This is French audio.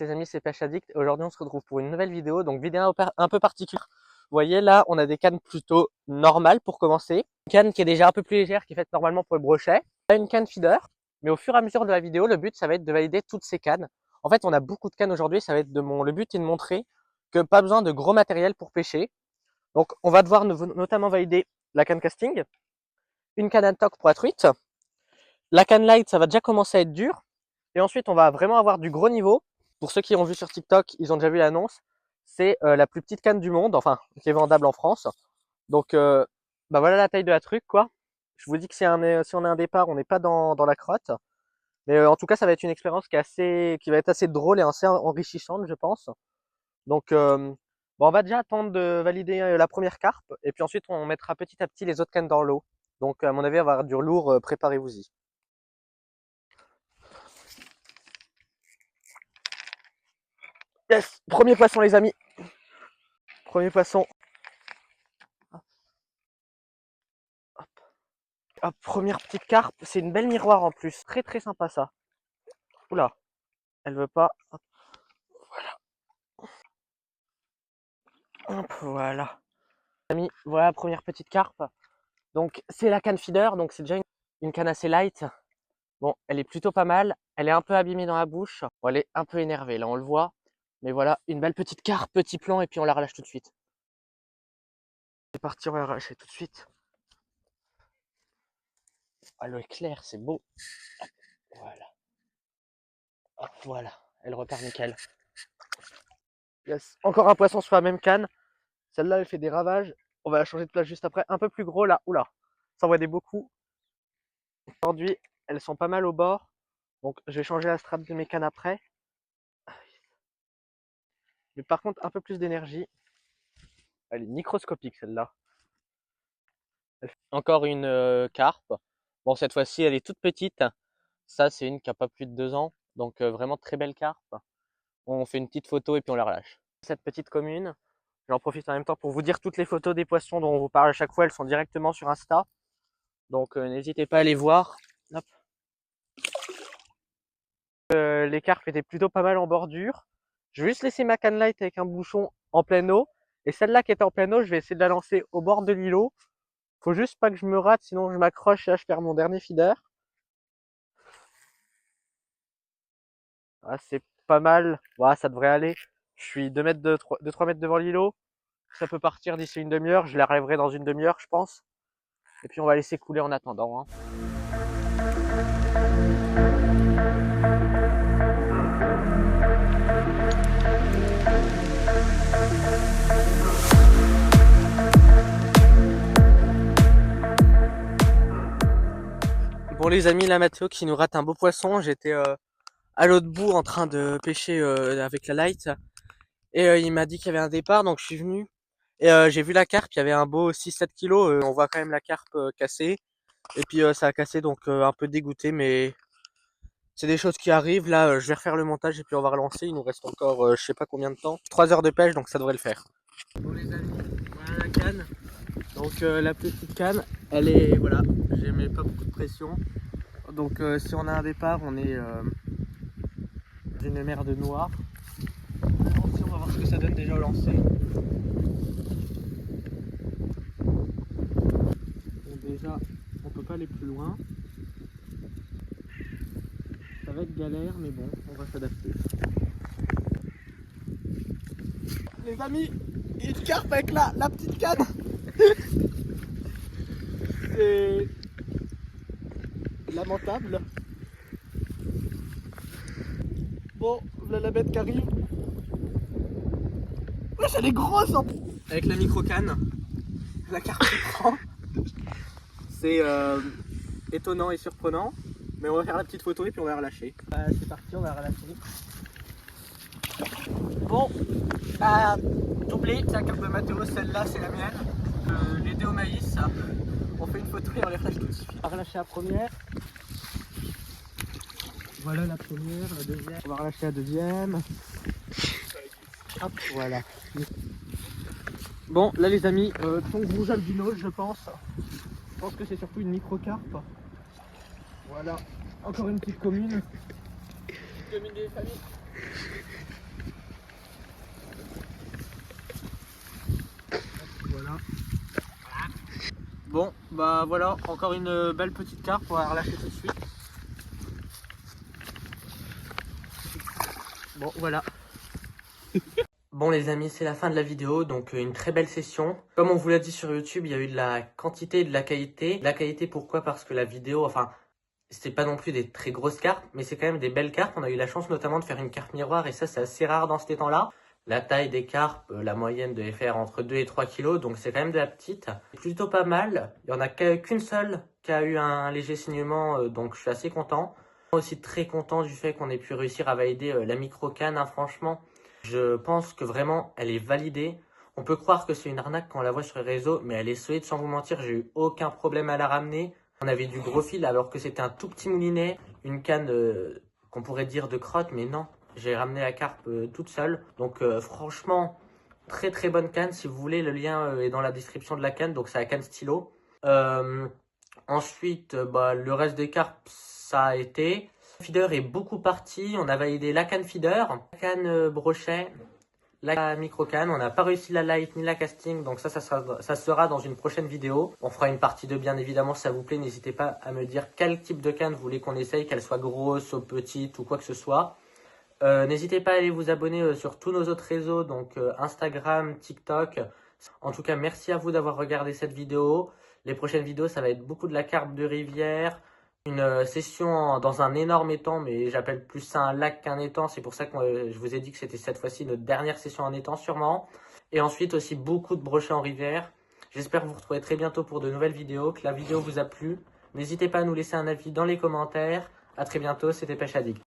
Les amis, c'est Pêche Addict et aujourd'hui on se retrouve pour une nouvelle vidéo, donc vidéo un peu particulière. Vous voyez là, on a des cannes plutôt normales pour commencer. Une canne qui est déjà un peu plus légère, qui est faite normalement pour le brochet. On a une canne feeder, mais au fur et à mesure de la vidéo, le but ça va être de valider toutes ces cannes. En fait, on a beaucoup de cannes aujourd'hui, ça va être le but est de montrer que pas besoin de gros matériel pour pêcher. Donc on va devoir notamment valider la canne casting, une canne Untock pour la truite. La canne light, ça va déjà commencer à être dur. Et ensuite, on va vraiment avoir du gros niveau. Pour ceux qui ont vu sur TikTok, ils ont déjà vu l'annonce. C'est la plus petite canne du monde, enfin, qui est vendable en France. Donc, bah voilà la taille de la truc, quoi. Je vous dis que si on a un départ, on n'est pas dans la crotte. Mais en tout cas, ça va être une expérience qui va être assez drôle et assez enrichissante, je pense. Donc, bon, on va déjà attendre de valider la première carpe. Et puis ensuite, on mettra petit à petit les autres cannes dans l'eau. Donc, à mon avis, on va avoir du lourd, préparez-vous-y. Yes, premier poisson les amis. Premier poisson. Hop. Hop, première petite carpe. C'est une belle miroir en plus. Très très sympa ça. Oula, elle veut pas. Hop. Voilà. Hop, voilà. Les amis, voilà première petite carpe. Donc c'est la canne feeder, donc c'est déjà une canne assez light. Bon, elle est plutôt pas mal. Elle est un peu abîmée dans la bouche. Bon, elle est un peu énervée, là on le voit. Mais voilà, une belle petite carpe, petit plan, et puis on la relâche tout de suite. C'est parti, on va la relâcher tout de suite. Ah, l'eau est claire, c'est beau. Hop, voilà. Hop, voilà, elle repart nickel. Yes. Encore un poisson sur la même canne. Celle-là, elle fait des ravages. On va la changer de place juste après. Un peu plus gros là. Oula, ça envoie des beaux coups. Aujourd'hui, elles sont pas mal au bord. Donc, je vais changer la strap de mes cannes après. Mais par contre, un peu plus d'énergie. Elle est microscopique celle-là. Encore une carpe. Bon, cette fois-ci, elle est toute petite. Ça, c'est une qui a pas plus de 2 ans. Donc, vraiment très belle carpe. On fait une petite photo et puis on la relâche. Cette petite commune, j'en profite en même temps pour vous dire toutes les photos des poissons dont on vous parle à chaque fois. Elles sont directement sur Insta. Donc, n'hésitez pas à les voir. Hop. Les carpes étaient plutôt pas mal en bordure. Je vais juste laisser ma canne light avec un bouchon en pleine eau. Et celle-là qui est en pleine eau, je vais essayer de la lancer au bord de l'îlot. Faut juste pas que je me rate, sinon je m'accroche et là je perds mon dernier feeder. Ah, c'est pas mal. Ouais, ça devrait aller. Je suis 2 mètres 3 mètres devant l'îlot. Ça peut partir d'ici une demi-heure. Je l'arriverai dans une demi-heure, je pense. Et puis on va laisser couler en attendant, hein. Bon les amis, là Mathéo qui nous rate un beau poisson. J'étais à l'autre bout en train de pêcher avec la light. Et il m'a dit qu'il y avait un départ, donc je suis venu. Et j'ai vu la carpe, il y avait un beau 6-7 kilos. On voit quand même la carpe cassée. Et puis ça a cassé, donc un peu dégoûté, mais c'est des choses qui arrivent. Là, je vais refaire le montage et puis on va relancer. Il nous reste encore je sais pas combien de temps. 3 heures de pêche, donc ça devrait le faire. Bon les amis, voilà la canne. Donc la petite canne, elle est, voilà, j'ai mis pas beaucoup de pression. Donc si on a un départ, on est dans une mer de noir. On va voir ce que ça donne déjà au lancer. Donc déjà, on peut pas aller plus loin. Ça va être galère, mais bon, on va s'adapter. Les amis, une carpe avec la petite canne. C'est lamentable. Bon, voilà la bête qui arrive. Wesh, elle est grosse en... Avec la micro canne, la carpe qui prend. C'est étonnant et surprenant. Mais on va faire la petite photo et puis on va la relâcher. C'est parti, on va la relâcher. Bon, doublé, c'est la carte de Mathéo, celle-là c'est la mienne. Les deux au maïs, on fait une photo et on les relâche tout de suite. On va relâcher la première. Voilà la première, la deuxième. On va relâcher la deuxième. Hop, voilà. Bon, là les amis, thon rouge albinos je pense. Je pense que c'est surtout une micro-carpe. Voilà, encore une petite commune. Petite commune des familles. Bon, bah voilà, encore une belle petite carpe, on va la relâcher tout de suite. Bon, voilà. Bon les amis, c'est la fin de la vidéo, donc une très belle session. Comme on vous l'a dit sur YouTube, il y a eu de la quantité et de la qualité. La qualité pourquoi? Parce que la vidéo, enfin, c'était pas non plus des très grosses cartes, mais c'est quand même des belles cartes. On a eu la chance notamment de faire une carte miroir et ça c'est assez rare dans ces temps-là. La taille des carpes, la moyenne devait faire entre 2 et 3 kilos, donc c'est quand même de la petite. Plutôt pas mal, il y en a qu'une seule qui a eu un léger saignement, donc je suis assez content. Aussi très content du fait qu'on ait pu réussir à valider la micro-canne, hein, franchement. Je pense que vraiment elle est validée. On peut croire que c'est une arnaque quand on la voit sur les réseaux, mais elle est solide sans vous mentir, j'ai eu aucun problème à la ramener. On avait du gros fil alors que c'était un tout petit moulinet, une canne qu'on pourrait dire de crotte, mais non. J'ai ramené la carpe toute seule. Donc franchement, très très bonne canne. Si vous voulez, le lien est dans la description de la canne. Donc c'est la canne stylo. Ensuite, bah, le reste des carpes, ça a été. Le feeder est beaucoup parti. On a validé la canne feeder, la canne brochet, la micro-canne. On n'a pas réussi la light ni la casting. Donc ça sera dans une prochaine vidéo. On fera une partie 2 bien évidemment si ça vous plaît. N'hésitez pas à me dire quel type de canne vous voulez qu'on essaye, qu'elle soit grosse ou petite ou quoi que ce soit. N'hésitez pas à aller vous abonner sur tous nos autres réseaux, donc Instagram, TikTok. En tout cas, merci à vous d'avoir regardé cette vidéo. Les prochaines vidéos, ça va être beaucoup de la carpe de rivière, une session dans un énorme étang, mais j'appelle plus ça un lac qu'un étang. C'est pour ça que je vous ai dit que c'était cette fois-ci notre dernière session en étang sûrement. Et ensuite aussi beaucoup de brochets en rivière. J'espère vous retrouver très bientôt pour de nouvelles vidéos, que la vidéo vous a plu. N'hésitez pas à nous laisser un avis dans les commentaires. A très bientôt, c'était Pêche Addict.